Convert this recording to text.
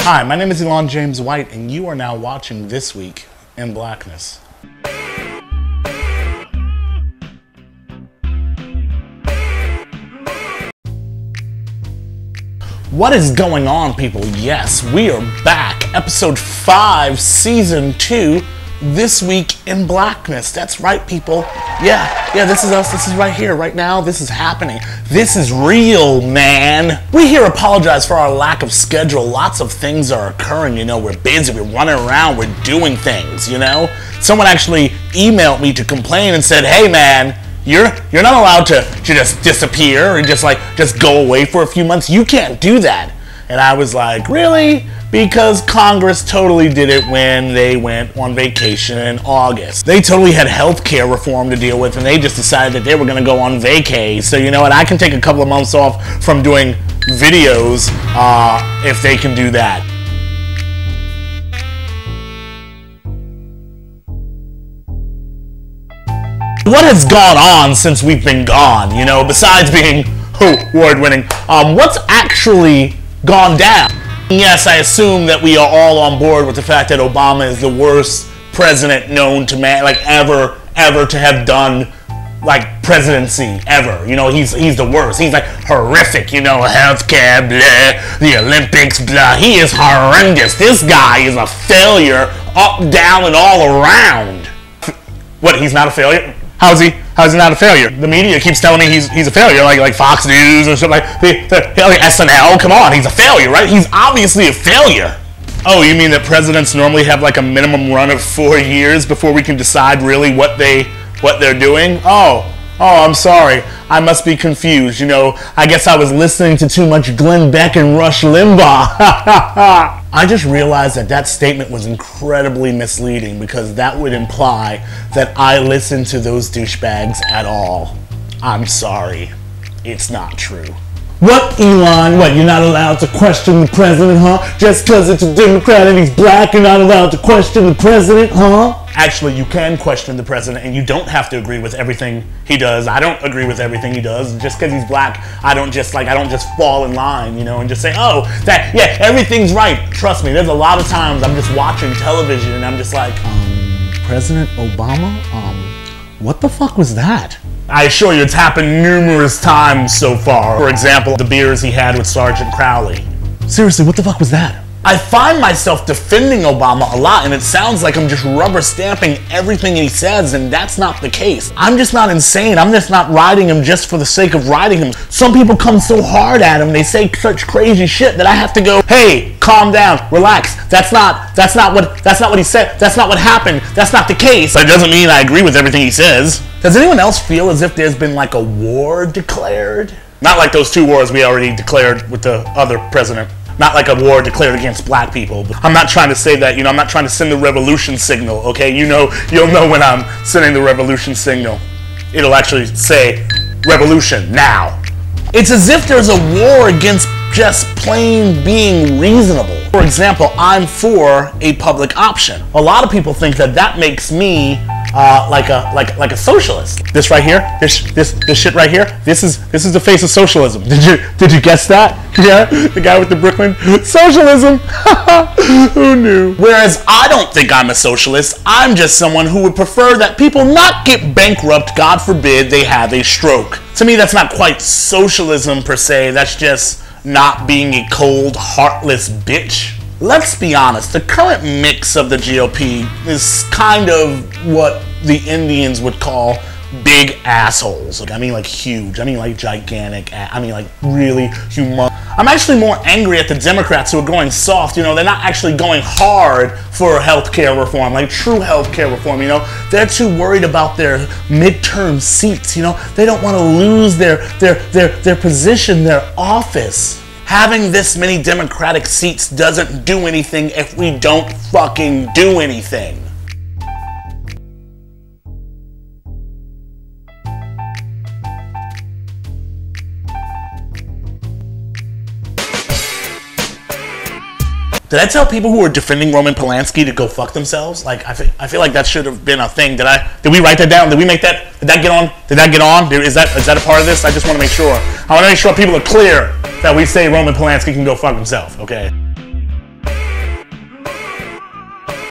Hi, my name is Elon James White, and you are now watching This Week in Blackness. What is going on, people? Yes, we are back. Episode 5, Season 2, This Week in Blackness. That's right, people. Yeah, this is us. This is right here, right now. This is happening. This is real, man. We here apologize for our lack of schedule. Lots of things are occurring, you know. We're busy, we're running around, we're doing things, you know. Someone actually emailed me to complain and said, hey, man, you're not allowed to just disappear and just go away for a few months. You can't do that. And I was like, really? Because Congress totally did it when they went on vacation in August. They totally had healthcare reform to deal with, and they just decided that they were gonna go on vacay. So you know what, I can take a couple of months off from doing videos if they can do that. What has gone on since we've been gone, you know, besides being award-winning? What's actually gone down? Yes, I assume that we are all on board with the fact that Obama is the worst president known to man, like ever to have done like presidency ever. You know, he's the worst. He's like horrific, you know, healthcare, blah, the Olympics, blah. He is horrendous. This guy is a failure up, down, and all around. What, he's not a failure? How's he not a failure? The media keeps telling me he's a failure, like Fox News and stuff like SNL. Come on, he's a failure, right? He's obviously a failure. Oh, you mean that presidents normally have like a minimum run of 4 years before we can decide really what they're doing? Oh, I'm sorry. I must be confused. You know, I guess I was listening to too much Glenn Beck and Rush Limbaugh. I just realized that statement was incredibly misleading because that would imply that I listen to those douchebags at all. I'm sorry. It's not true. What, Elon? What, you're not allowed to question the president, huh? Just because it's a Democrat and he's black, you're not allowed to question the president, huh? Actually, you can question the president, and you don't have to agree with everything he does. I don't agree with everything he does. Just because he's black, I don't just fall in line, you know, and just say, oh, yeah, everything's right. Trust me, there's a lot of times I'm just watching television, and I'm just like, President Obama? What the fuck was that? I assure you it's happened numerous times so far. For example, the beers he had with Sergeant Crowley. Seriously, what the fuck was that? I find myself defending Obama a lot, and it sounds like I'm just rubber stamping everything he says, and that's not the case. I'm just not insane. I'm just not riding him just for the sake of riding him. Some people come so hard at him, they say such crazy shit that I have to go, hey, calm down, relax. That's not what he said. That's not what happened. That's not the case. But it doesn't mean I agree with everything he says. Does anyone else feel as if there's been like a war declared? Not like those 2 wars we already declared with the other president. Not like a war declared against black people. But I'm not trying to say that, you know, I'm not trying to send the revolution signal, okay? You know, you'll know when I'm sending the revolution signal. It'll actually say, revolution, now. It's as if there's a war against just plain being reasonable. For example, I'm for a public option. A lot of people think that makes me like a socialist. This right here, this shit right here, this is the face of socialism. Did you guess that? Yeah, the guy with the Brooklyn socialism. Who knew? Whereas I don't think I'm a socialist. I'm just someone who would prefer that people not get bankrupt. God forbid they have a stroke. To me, that's not quite socialism per se. That's just not being a cold, heartless bitch. Let's be honest, the current mix of the GOP is kind of what the Indians would call big assholes. I mean like huge, I mean like gigantic, I mean like really humongous. I'm actually more angry at the Democrats who are going soft, you know, they're not actually going hard for healthcare reform, like true healthcare reform, you know. They're too worried about their midterm seats, you know. They don't want to lose their position, their office. Having this many Democratic seats doesn't do anything if we don't fucking do anything. Did I tell people who were defending Roman Polanski to go fuck themselves? Like, I feel like that should have been a thing. Did we write that down? Did we make that? Did that get on? Did that get on? Is that a part of this? I just want to make sure. I want to make sure people are clear that we say Roman Polanski can go fuck himself, okay?